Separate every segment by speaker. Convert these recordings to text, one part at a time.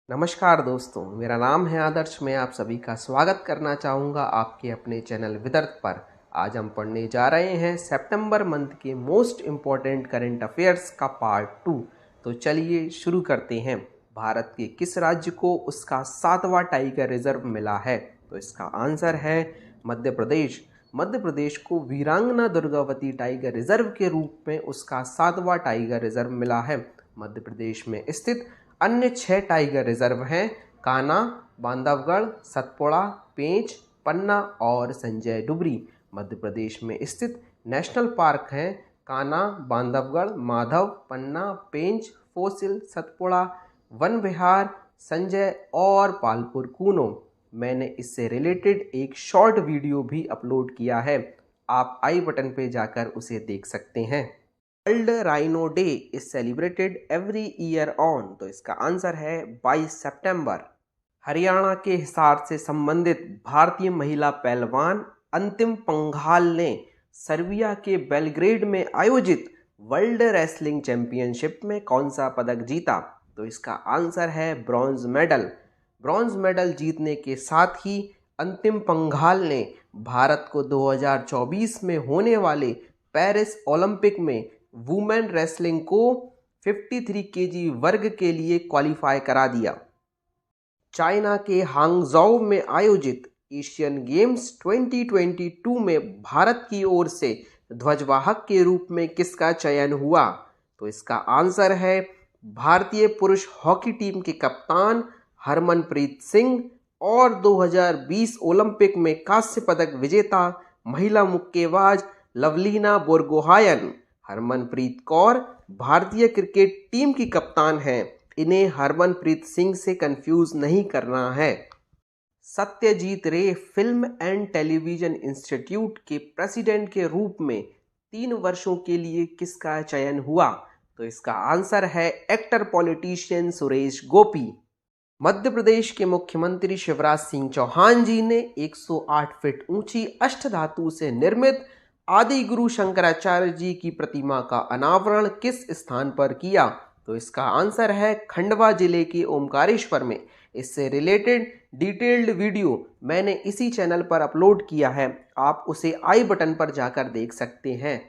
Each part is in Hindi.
Speaker 1: नमस्कार दोस्तों, मेरा नाम है आदर्श। मैं आप सभी का स्वागत करना चाहूँगा आपके अपने चैनल विदर्थ पर। आज हम पढ़ने जा रहे हैं सितंबर मंथ के मोस्ट इम्पॉर्टेंट करंट अफेयर्स का पार्ट 2। तो चलिए शुरू करते हैं। भारत के किस राज्य को उसका 7वां टाइगर रिजर्व मिला है? तो इसका आंसर है मध्य प्रदेश। मध्य प्रदेश को वीरांगना दुर्गावती टाइगर रिजर्व के रूप में उसका 7वां टाइगर रिजर्व मिला है। मध्य प्रदेश में स्थित अन्य 6 टाइगर रिजर्व हैं: कान्हा, बांधवगढ़, सतपुड़ा, पेंच, पन्ना और संजय डुबरी। मध्य प्रदेश में स्थित नेशनल पार्क हैं कान्हा, बांधवगढ़, माधव, पन्ना, पेंच, फोसिल, सतपुड़ा, वन विहार, संजय और पालपुर कूनो। मैंने इससे रिलेटेड एक शॉर्ट वीडियो भी अपलोड किया है, आप आई बटन पे जाकर उसे देख सकते हैं। World rhino day is celebrated every year on. तो इसका आंसर है 22 सितंबर। हरियाणा के हिसार से संबंधित भारतीय महिला पहलवान अंतिम पंघाल ने सर्बिया के बेलग्रेड में आयोजित वर्ल्ड रेसलिंग चैंपियनशिप में कौन सा पदक जीता? तो इसका आंसर है ब्रॉन्ज मेडल। ब्रॉन्ज मेडल जीतने के साथ ही अंतिम पंघाल ने भारत को 2024 में होने वाले पेरिस ओलंपिक में वुमेन रेसलिंग को 53 केजी वर्ग के लिए क्वालिफाई करा दिया। चाइना के हांगझोउ में आयोजित एशियन गेम्स 2022 में भारत की ओर से ध्वजवाहक के रूप में किसका चयन हुआ? तो इसका आंसर है भारतीय पुरुष हॉकी टीम के कप्तान हरमनप्रीत सिंह और 2020 ओलंपिक में कांस्य पदक विजेता महिला मुक्केबाज लवलीना बोरगोहायन। हरमनप्रीत कौर भारतीय क्रिकेट टीम की कप्तान हैं, इन्हें हरमनप्रीत सिंह से कंफ्यूज नहीं करना है। सत्यजीत रे फिल्म एंड टेलीविजन इंस्टीट्यूट के प्रेसिडेंट के रूप में 3 वर्षों के लिए किसका चयन हुआ? तो इसका आंसर है एक्टर पॉलिटिशियन सुरेश गोपी। मध्य प्रदेश के मुख्यमंत्री शिवराज सिंह चौहान जी ने 108 फीट ऊंची अष्टधातु से निर्मित आदि गुरु शंकराचार्य जी की प्रतिमा का अनावरण किस स्थान पर किया? तो इसका आंसर है खंडवा जिले के ओमकारेश्वर में। इससे रिलेटेड डिटेल्ड वीडियो मैंने इसी चैनल पर अपलोड किया है, आप उसे आई बटन पर जाकर देख सकते हैं।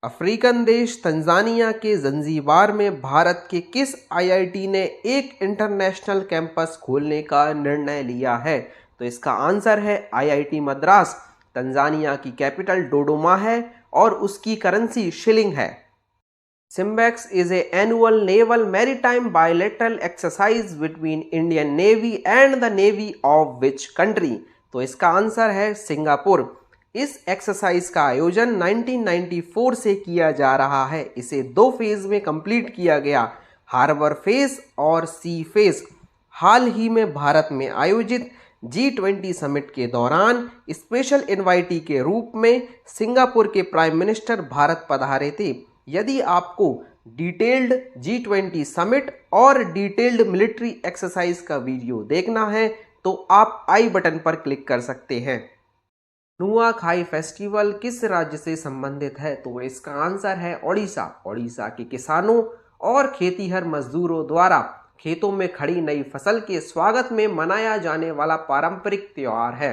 Speaker 1: अफ्रीकन देश तंजानिया के जंजीबार में भारत के किस आईआईटी ने एक इंटरनेशनल कैंपस खोलने का निर्णय लिया है? तो इसका आंसर है आईआईटी मद्रास। तंजानिया की कैपिटल डोडोमा है और उसकी करेंसी शिलिंग है। SIMBEX is a annual naval maritime bilateral exercise between Indian navy and the navy of which country? तो इसका आंसर है सिंगापुर। इस एक्सरसाइज का आयोजन 1994 से किया जा रहा है। इसे 2 फेज में कंप्लीट किया गया, हार्बर फेज और सी फेज। हाल ही में भारत में आयोजित G20 समिट के दौरान स्पेशल इनवाइटी के रूप में सिंगापुर के प्राइम मिनिस्टर भारत पधारे थे। यदि आपको डिटेल्ड G20 समिट और डिटेल्ड मिलिट्री एक्सरसाइज का वीडियो देखना है तो आप आई बटन पर क्लिक कर सकते हैं। नुआखाई फेस्टिवल किस राज्य से संबंधित है? तो इसका आंसर है ओडिशा। ओडिशा के किसानों और खेतीहर मजदूरों द्वारा खेतों में खड़ी नई फसल के स्वागत में मनाया जाने वाला पारंपरिक त्योहार है।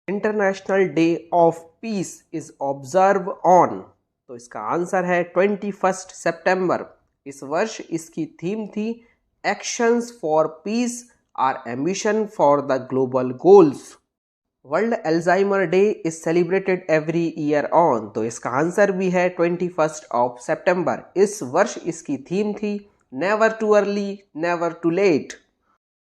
Speaker 1: International day of peace is observe on. तो इसका आंसर है 21 सितंबर। इस वर्ष इसकी थीम थी actions for peace our ambition for the global goals. World Alzheimer day is celebrated every year on. तो इसका आंसर भी है 21 सितंबर। इस वर्ष इसकी थीम थी never too early never too late.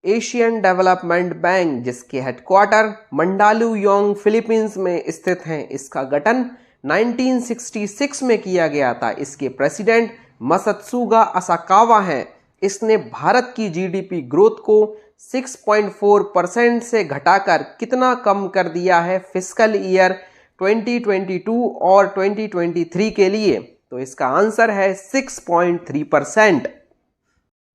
Speaker 1: Asian development bank जिसके हेडक्वार्टर मंडालुयोंग फिलीपींस में स्थित हैं, इसका गठन 1966 में किया गया था। इसके प्रेसिडेंट मसत्सुगा असाकावा हैं। इसने भारत की जीडीपी ग्रोथ को 6.4% से घटाकर कितना कम कर दिया है फिस्कल ईयर 2022 और 2023 के लिए? तो इसका आंसर है 6.3%।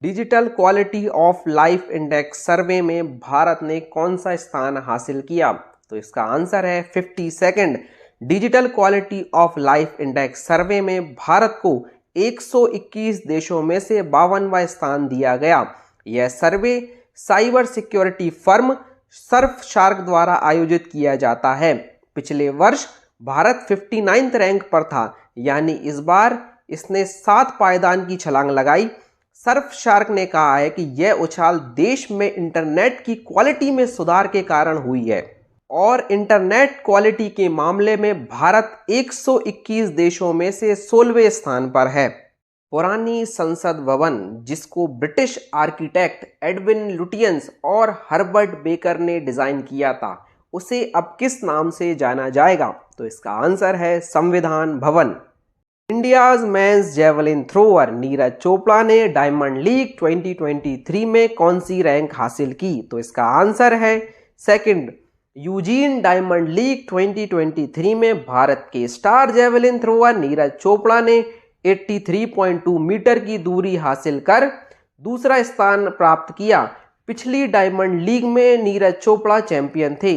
Speaker 1: Digital quality of life index survey में भारत ने कौन सा स्थान हासिल किया? तो इसका आंसर है 52nd। Digital quality of life index survey में भारत को 121 देशों में से 52वां स्थान दिया गया। यह सर्वे साइबर सिक्योरिटी फर्म सर्फशार्क द्वारा आयोजित किया जाता है। पिछले वर्ष भारत 59 रैंक पर था, यानी इस बार इसने 7 पायदान की छलांग लगाई। सर्फशार्क ने कहा है कि यह उछाल देश में इंटरनेट की क्वालिटी में सुधार के कारण हुई है और इंटरनेट क्वालिटी के मामले में भारत 121 देशों में से 16वें स्थान पर है। पुरानी संसद भवन, जिसको ब्रिटिश आर्किटेक्ट एडविन लुटियंस और हर्बर्ट बेकर ने डिजाइन किया था, उसे अब किस नाम से जाना जाएगा? तो इसका आंसर है संविधान भवन। India's men's javelin thrower Neeraj Chopra ने डायमंड लीग 2023 में कौन सी रैंक हासिल की? तो इसका आंसर है सेकंड। यूजीन डायमंड लीग 2023 में भारत के star javelin thrower Neeraj Chopra ने 83.2 मीटर की दूरी हासिल कर दूसरा स्थान प्राप्त किया। पिछली डायमंड लीग में नीरज चोपड़ा चैंपियन थे।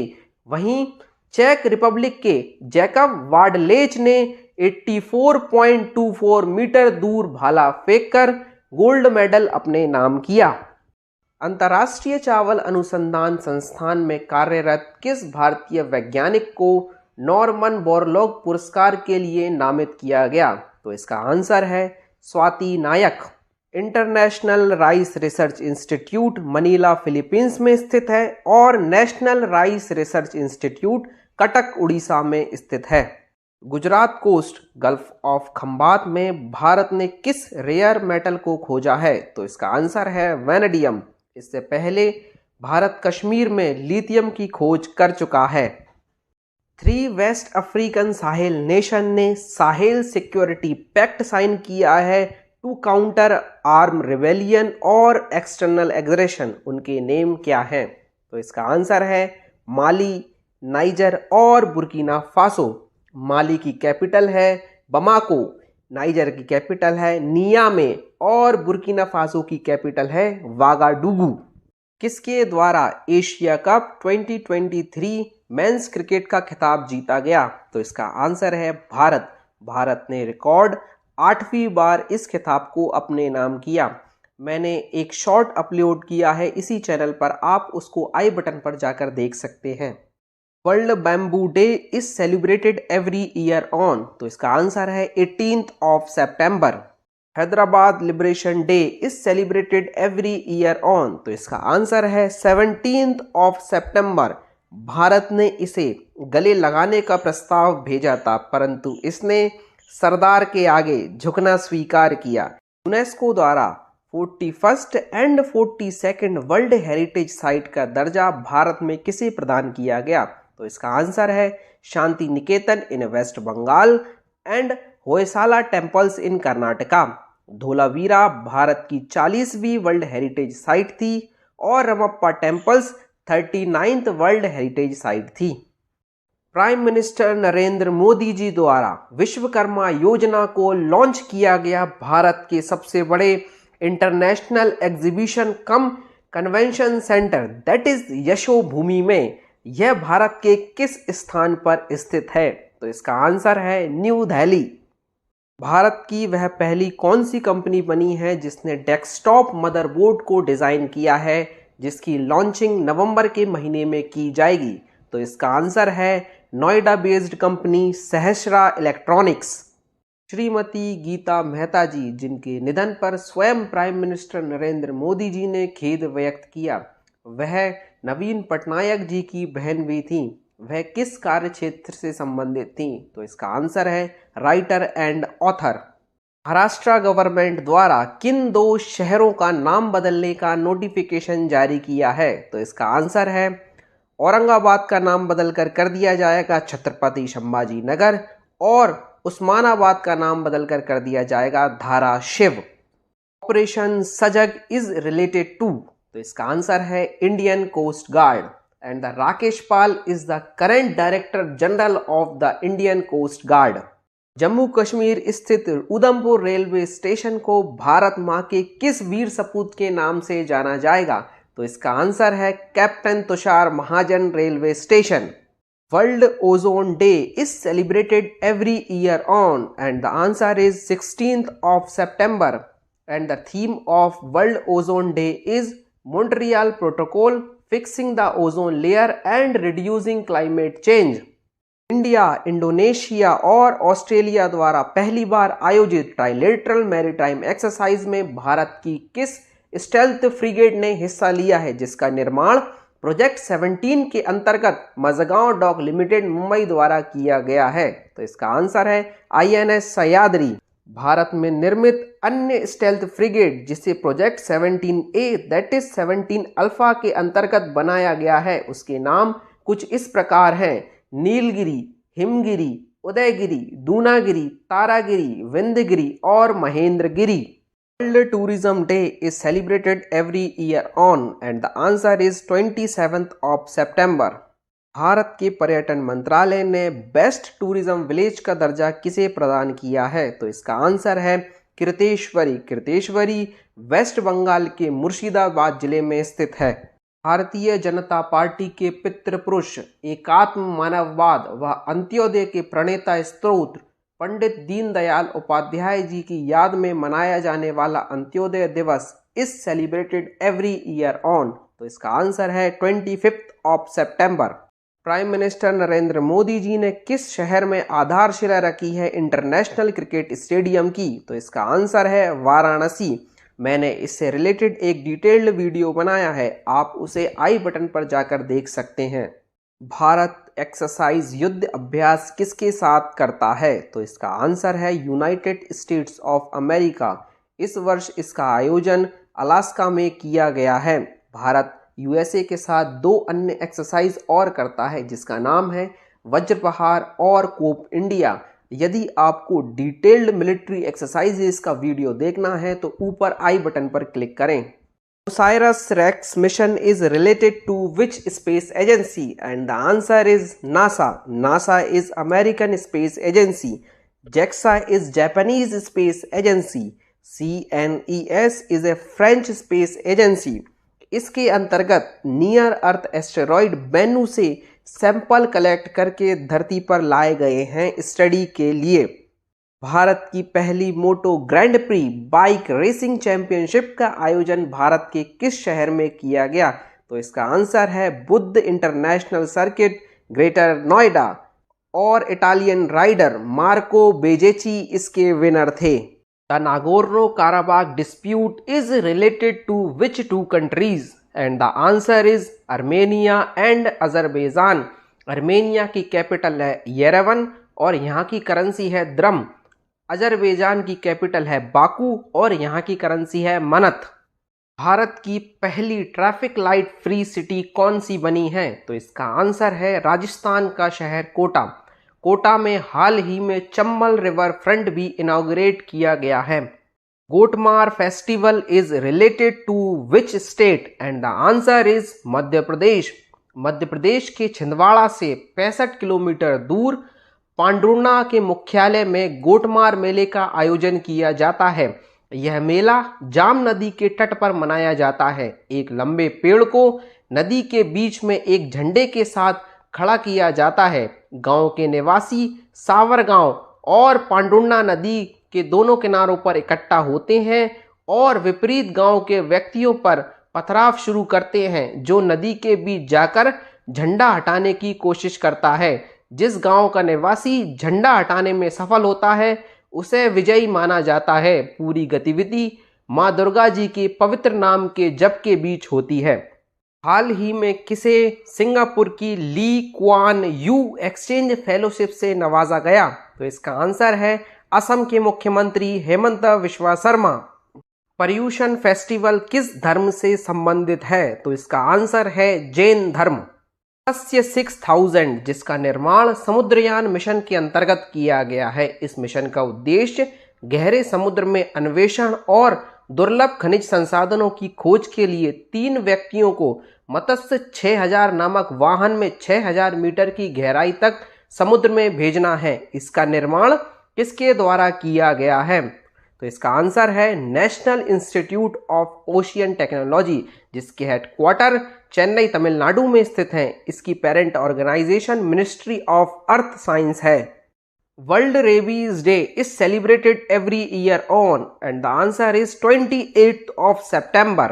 Speaker 1: वहीं चेक रिपब्लिक के जैकब वार्डलेच ने 84.24 मीटर दूर भाला फेंककर गोल्ड मेडल अपने नाम किया। अंतर्राष्ट्रीय चावल अनुसंधान संस्थान में कार्यरत किस भारतीय वैज्ञानिक को नॉर्मन बोरलॉग पुरस्कार के लिए नामित किया गया? तो इसका आंसर है Swati Nayak. International rice research institute Manila Philippines में स्थित है और national rice research institute Cuttack Orissa में स्थित है। Gujarat coast gulf of Khambhat में भारत ने किस रेयर मेटल को खोजा है? तो इसका आंसर है वैनेडियम। इससे पहले भारत कश्मीर में लिथियम की खोज कर चुका है। 3 वेस्ट अफ्रीकन साहेल नेशन ने साहेल सिक्योरिटी पैक्ट साइन किया है टू काउंटर आर्म रिबेलियन और एक्सटर्नल एग्रेशन। उनके नेम क्या हैं? तो इसका आंसर है माली, नाइजर और बुर्किना फासो। माली की कैपिटल है बमाको, नाइजर की कैपिटल है नियामे और बुर्किना फासो की कैपिटल है वागाडुगु। किसके द्वारा एशिया कप 2023 मेंस क्रिकेट का खिताब जीता गया? तो इसका आंसर है भारत। भारत ने रिकॉर्ड 8वीं बार इस खिताब को अपने नाम किया। मैंने एक शॉर्ट अपलोड किया है इसी चैनल पर, आप उसको आई बटन पर जाकर देख सकते हैं। World bamboo day is celebrated every year on. तो इसका आंसर है 18 सितंबर। Hyderabad liberation day is celebrated every year on. तो इसका आंसर है 17 सितंबर। भारत ने इसे गले लगाने का प्रस्ताव भेजा था, परंतु इसने सरदार के आगे झुकना स्वीकार किया। यूनेस्को द्वारा 41st and 42nd world heritage site का दर्जा भारत में किसे प्रदान किया गया? तो इसका आंसर है Shanti Niketan in West Bengal and Hoysala temples in Karnataka. Dholavira Bharat की 40वीं वर्ल्ड हेरिटेज साइट थी और Ramappa temples 39th world heritage site थी। प्राइम मिनिस्टर नरेंद्र मोदी जी द्वारा विश्वकर्मा योजना को लॉन्च किया गया भारत के सबसे बड़े international exhibition come convention centre that is Yashobhoomi में यह भारत के किस स्थान पर स्थित है? तो इसका आंसर है न्यू दिल्ली। भारत की वह पहली कौन सी कंपनी बनी है जिसने डेस्कटॉप मदरबोर्ड को डिजाइन किया है जिसकी लॉन्चिंग नवंबर के महीने में की जाएगी? तो इसका आंसर है Noida based company Sahasra electronics. Shrimati Geeta Mehta ji, जिनके निधन पर स्वयं प्राइम मिनिस्टर नरेंद्र मोदी जी ने खेद व्यक्त किया, वह नवीन पटनायक जी की बहन भी थी। वह किस कार्य क्षेत्र से संबंधित थी? तो इसका आंसर है writer and author. Maharashtra government द्वारा किन 2 शहरों का नाम बदलने का नोटिफिकेशन जारी किया है? तो इसका आंसर है औरंगाबाद का नाम बदलकर कर दिया जाएगा छत्रपति संभाजी नगर और उस्मानाबाद का नाम बदलकर कर दिया जाएगा Dharashiv. Operation Sajag is related to? तो इसका आंसर है Indian coast guard and the Rakesh Pal is the current director general of the Indian coast guard. Jammu Kashmir स्थित उधमपुर रेलवे स्टेशन को भारत मां के किस वीर सपूत के नाम से जाना जाएगा? तो इसका आंसर है captain Tushar Mahajan railway station. World ozone day is celebrated every year on and the answer is 16th September and the theme of world ozone day is Montreal Protocol, fixing the ozone layer and reducing climate change। India, Indonesia और ऑस्ट्रेलिया द्वारा पहली बार आयोजित ट्राइलेटरल मैरीटाइम एक्सरसाइज में भारत की किस स्टेल्थ फ्रिगेट ने हिस्सा लिया है, जिसका निर्माण प्रोजेक्ट 17 के अंतर्गत मजगांव डॉक लिमिटेड मुंबई द्वारा किया गया है? तो इसका आंसर है INS सह्याद्री। भारत में निर्मित अन्य स्टेल्थ फ्रिगेट जिसे project 17A that is 17 alpha के अंतर्गत बनाया गया है, उसके नाम कुछ इस प्रकार हैं: नीलगिरी, हिमगिरी, उदयगिरी, दूनागिरी, तारागिरी, विंध्यगिरी और Mahendragiri. World Tourism Day is celebrated every year on and the answer is 27th of September। Bharat के पर्यटन मंत्रालय ने बेस्ट टूरिज्म विलेज का दर्जा किसे प्रदान किया है? तो इसका आंसर है कृतेश्वरी। कृतेश्वरी वेस्ट बंगाल के मुर्शिदाबाद जिले में स्थित है। भारतीय जनता पार्टी के पितृपुरुष, एकात्म मानववाद व अंत्योदय के प्रणेता स्त्रोत पंडित दीनदयाल उपाध्याय जी की याद में मनाया जाने वाला Antyodaya Diwas is celebrated every year on. तो इसका आंसर है 25 ऑफ सितंबर। प्राइम मिनिस्टर नरेंद्र मोदी जी ने किस शहर में आधारशिला रखी है इंटरनेशनल क्रिकेट स्टेडियम की? तो इसका आंसर है वाराणसी। मैंने इससे रिलेटेड एक डिटेल्ड वीडियो बनाया है, आप उसे आई बटन पर जाकर देख सकते हैं। भारत एक्सरसाइज युद्ध अभ्यास किसके साथ करता है? तो इसका आंसर है यूनाइटेड स्टेट्स ऑफ अमेरिका। इस वर्ष इसका आयोजन अलास्का में किया गया है। भारत USA के साथ 2 अन्य एक्सरसाइज और करता है जिसका नाम है वज्रपहार और कोप इंडिया। यदि आपको डिटेल्ड मिलिट्री एक्सरसाइजेस का वीडियो देखना है तो ऊपर आई बटन पर क्लिक करें। OSIRIS REx mission is related to which space agency? And the answer is NASA. NASA is American Space Agency. JAXA is Japanese Space Agency. CNES is a French Space Agency. इसके अंतर्गत नियर अर्थ एस्टेरॉइड बेनू से सैंपल कलेक्ट करके धरती पर लाए गए हैं स्टडी के लिए। भारत की पहली moto grand prix bike racing championship का आयोजन भारत के किस शहर में किया गया? तो इसका आंसर है Buddh international circuit, greater Noida. और इटालियन राइडर मार्को बेजेची इसके विनर थे। The Nagorno Karabakh dispute is related to which 2 countries? And the answer is Armenia and Azerbaijan. Armenia की कैपिटल है येरेवन और यहाँ की करेंसी है द्रम। अजरबैजान की कैपिटल है बाकू और यहाँ की करेंसी है मनत। भारत की पहली ट्रैफिक लाइट फ्री सिटी कौन सी बनी है? तो इसका आंसर है राजस्थान का शहर कोटा। कोटा में हाल ही में चंबल रिवर फ्रंट भी इनॉग्रेट किया गया है। Gotmar festival is related to which state? And the answer is Madhya Pradesh. Madhya Pradesh के छिंदवाड़ा से 65 किलोमीटर दूर पांडुर्णा के मुख्यालय में गोटमार मेले का आयोजन किया जाता है। यह मेला जाम नदी के तट पर मनाया जाता है। एक लंबे पेड़ को नदी के बीच में एक झंडे के साथ खड़ा किया जाता है। गांव के निवासी सावर गांव और पांडुर्णा नदी के दोनों किनारों पर इकट्ठा होते हैं और विपरीत गांव के व्यक्तियों पर पथराव शुरू करते हैं, जो नदी के बीच जाकर झंडा हटाने की कोशिश करता है। जिस गांव का निवासी झंडा हटाने में सफल होता है उसे विजयी माना जाता है। पूरी गतिविधि मां दुर्गा जी के पवित्र नाम के जप के बीच होती है। हाल ही में किसे सिंगापुर की Lee Kuan Yew exchange fellowship से नवाजा गया? तो इसका आंसर है असम के मुख्यमंत्री हेमंत बिस्वा शर्मा। पर्यूषण फेस्टिवल किस धर्म से संबंधित है? तो इसका आंसर है जैन धर्म। 6000 जिसका निर्माण समुद्रयान मिशन के अंतर्गत किया गया है। इस मिशन का उद्देश्य गहरे समुद्र में अन्वेषण और दुर्लभ खनिज संसाधनों की खोज के लिए 3 व्यक्तियों को मत्स्य 6000 नामक वाहन में 6000 मीटर की गहराई तक समुद्र में भेजना है। इसका निर्माण किसके द्वारा किया गया है? तो इसका आंसर है national institute of ocean technology, जिसके हेडक्वार्टर चेन्नई तमिलनाडु में स्थित है। इसकी parent organisation ministry of earth science है। World rabies day is celebrated every year on and the answer is 28th of September।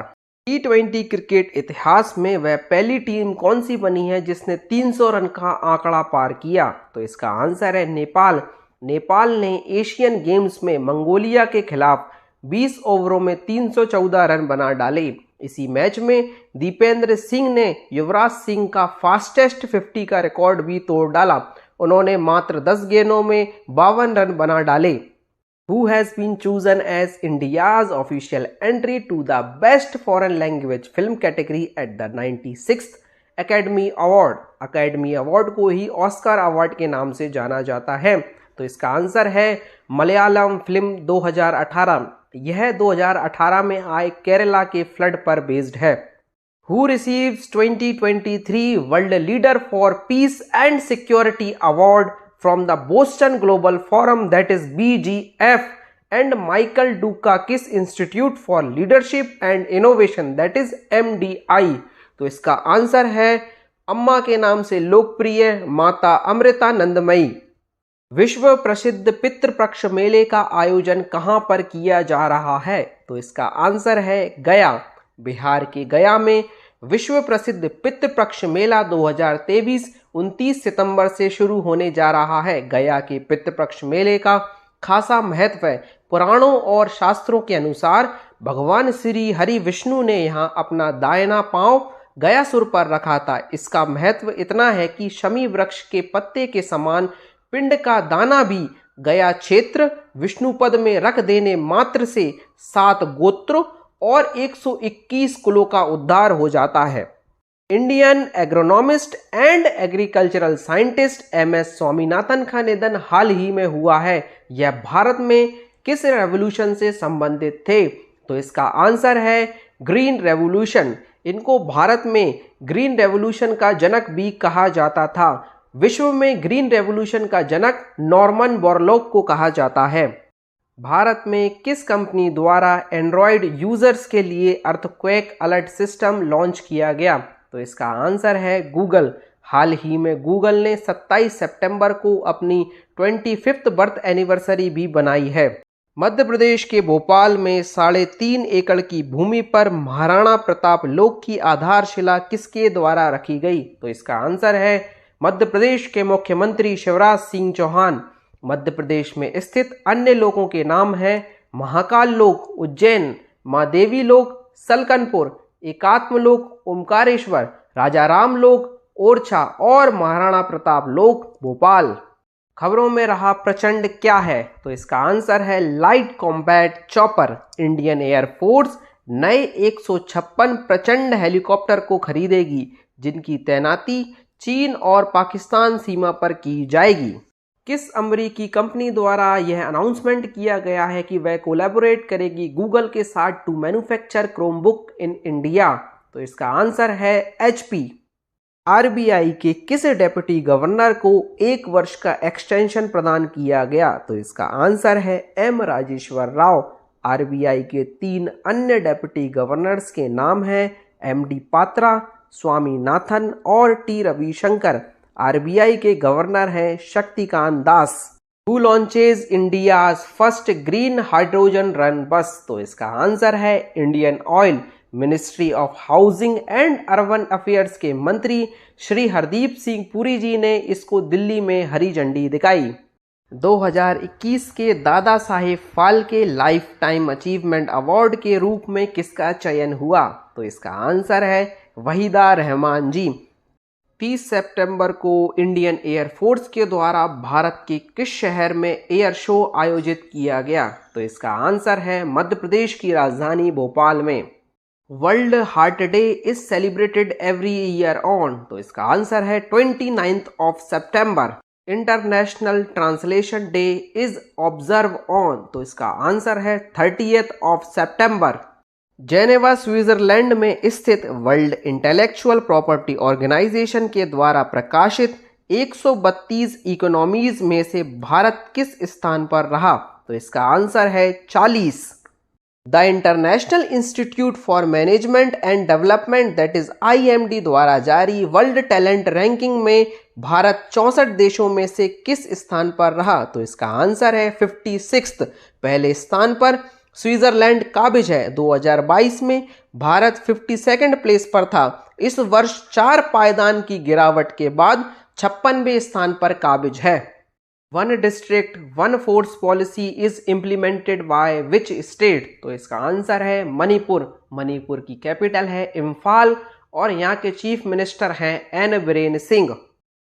Speaker 1: T20 cricket इतिहास में वह पहली टीम कौन सी बनी है जिसने 300 रन का आंकड़ा पार किया? तो इसका आंसर है नेपाल। नेपाल ने एशियन गेम्स में मंगोलिया के खिलाफ 20 ओवरों में 314 रन बना डाले। इसी मैच में दीपेंद्र सिंह ने युवराज सिंह का फास्टेस्ट 50 का रिकॉर्ड भी तोड़ डाला। उन्होंने मात्र 10 गेंदों में 52 रन बना डाले। Who has been chosen as India's official entry to the Best Foreign Language Film category at the 96th Academy Award? Academy award को ही ऑस्कर अवार्ड के नाम से जाना जाता है। तो इसका आंसर है मलयालम फिल्म 2018। यह 2018 में आए केरला के फ्लड पर बेस्ड है। Who receives 2023 World Leader for Peace and Security Award from the Boston Global Forum, that is BGF, and Michael Dukakis Institute for Leadership and Innovation, that is MDI? तो इसका आंसर है अम्मा के नाम से लोकप्रिय माता अमृतानंदमयी। विश्व प्रसिद्ध पितृपक्ष मेले का आयोजन कहां पर किया जा रहा है? तो इसका आंसर है गया। बिहार के गया में विश्व प्रसिद्ध पितृपक्ष मेला 2023 29 सितंबर से शुरू होने जा रहा है। गया के पितृपक्ष मेले का खासा महत्व है। पुराणों और शास्त्रों के अनुसार भगवान श्री हरि विष्णु ने यहाँ अपना दाहिना पांव गयासुर पर रखा था। इसका महत्व इतना है कि शमी वृक्ष के पत्ते के समान पिंड का दाना भी गया क्षेत्र विष्णुपद में रख देने मात्र से 7 गोत्र और 121 कुलों का उद्धार हो जाता है। Indian agronomist and agricultural scientist MS Swaminathan का निधन हाल ही में हुआ है। यह भारत में किस रेवोल्यूशन से संबंधित थे? तो इसका आंसर है ग्रीन रेवोल्यूशन। इनको भारत में ग्रीन रेवोल्यूशन का जनक भी कहा जाता था। विश्व में ग्रीन रेवोल्यूशन का जनक नॉर्मन बोरलॉग को कहा जाता है। भारत में किस कंपनी द्वारा एंड्रॉयड यूजर्स के लिए अर्थक्वेक अलर्ट सिस्टम लॉन्च किया गया? तो इसका आंसर है गूगल। हाल ही में गूगल ने 27 सितंबर को अपनी 25th बर्थ एनिवर्सरी भी बनाई है। मध्य प्रदेश के भोपाल में 3.5 एकड़ की भूमि पर महाराणा प्रताप लोक की आधारशिला किसके द्वारा रखी गई? तो इसका आंसर है मध्य प्रदेश के मुख्यमंत्री शिवराज सिंह चौहान। मध्य प्रदेश में स्थित अन्य लोकों के नाम हैं महाकाल लोक उज्जैन, माँ देवी लोक सलकनपुर, एकात्म लोक ओमकारेश्वर, राजा राम लोक ओरछा और महाराणा प्रताप लोक भोपाल। खबरों में रहा प्रचंड क्या है? तो इसका आंसर है light combat chopper. Indian air force नए 156 प्रचंड हेलीकॉप्टर को खरीदेगी, जिनकी तैनाती चीन और पाकिस्तान सीमा पर की जाएगी। किस अमेरिकी कंपनी द्वारा यह अनाउंसमेंट किया गया है कि वह कोलैबोरेट करेगी गूगल के साथ to manufacture Chromebook in India? तो इसका आंसर है HP। RBI के किस डेप्यूटी गवर्नर को 1 वर्ष का एक्सटेंशन प्रदान किया गया? तो इसका आंसर है M राजेश्वर राव। RBI के 3 अन्य डेप्यूटी गवर्नर्स के नाम हैं MD पात्रा, स्वामीनाथन और T रविशंकर। RBI के गवर्नर हैं Shaktikanta Das. Who launches India's first green hydrogen run bus? तो इसका आंसर है Indian oil. Ministry of housing and urban affairs के मंत्री श्री हरदीप सिंह पुरी जी ने इसको दिल्ली में हरी झंडी दिखाई। 2021 के Dada Saheb Phalke lifetime achievement award के रूप में किसका चयन हुआ? तो इसका आंसर है वहीदा रहमान जी। 30 सितंबर को इंडियन एयरफोर्स के द्वारा भारत के किस शहर में एयर शो आयोजित किया गया? तो इसका आंसर है मध्य प्रदेश की राजधानी भोपाल में। World heart day is celebrated every year on? तो इसका आंसर है 29 सितंबर। International translation day is observe on? तो इसका आंसर है 30 सितंबर। जेनेवा स्विट्जरलैंड में स्थित वर्ल्ड इंटेलेक्चुअल प्रॉपर्टी ऑर्गेनाइजेशन के द्वारा प्रकाशित 132 इकोनॉमीज में से भारत किस स्थान पर रहा? तो इसका आंसर है 40। The international institute for management and development that is IMD द्वारा जारी वर्ल्ड टैलेंट रैंकिंग में भारत 64 देशों में से किस स्थान पर रहा? तो इसका आंसर है 56। पहले स्थान पर स्विट्जरलैंड काबिज है। 2022 में भारत 52nd प्लेस पर था। इस वर्ष 4 पायदान की गिरावट के बाद 56वें स्थान पर काबिज है। One district one force policy is implemented by which state? तो इसका आंसर है मणिपुर। मणिपुर की कैपिटल है इम्फाल और यहाँ के चीफ मिनिस्टर हैं एन बीरेन सिंह।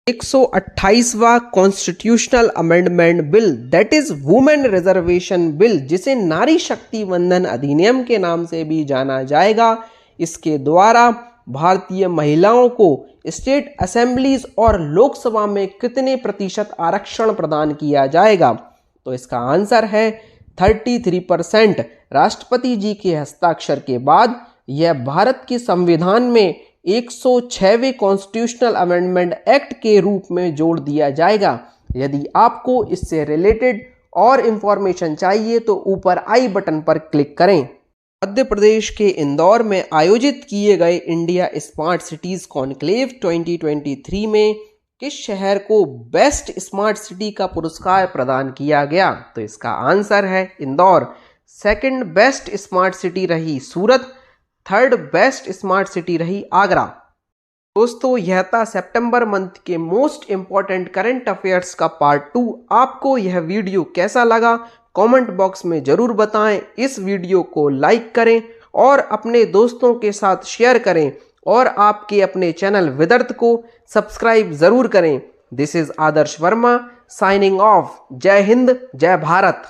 Speaker 1: 128वां constitutional amendment bill that is women reservation bill, जिसे नारी शक्ति वंदन अधिनियम के नाम से भी जाना जाएगा, इसके द्वारा भारतीय महिलाओं को स्टेट असेंबलीज और लोकसभा में कितने प्रतिशत आरक्षण प्रदान किया जाएगा? तो इसका आंसर है 33%। राष्ट्रपति जी के हस्ताक्षर के बाद यह भारत के संविधान में 106वें कॉन्स्टिट्यूशनल अमेंडमेंट एक्ट के रूप में जोड़ दिया जाएगा। यदि आपको इससे रिलेटेड और इंफॉर्मेशन चाहिए तो ऊपर आई बटन पर क्लिक करें। मध्य प्रदेश के इंदौर में आयोजित किए गए इंडिया स्मार्ट सिटीज कॉन्क्लेव 2023 में किस शहर को बेस्ट स्मार्ट सिटी का पुरस्कार प्रदान किया गया? तो इसका आंसर है Indore. Second best smart city रही सूरत, थर्ड बेस्ट स्मार्ट सिटी रही आगरा। दोस्तों, यह था सितंबर मंथ के मोस्ट इंपॉर्टेंट करंट अफेयर्स का पार्ट 2। आपको यह वीडियो कैसा लगा कमेंट बॉक्स में जरूर बताएं। इस वीडियो को लाइक करें और अपने दोस्तों के साथ शेयर करें और आपके अपने चैनल विदर्थ को सब्सक्राइब जरूर करें। This is Adarsh Verma signing off. जय हिंद, जय भारत।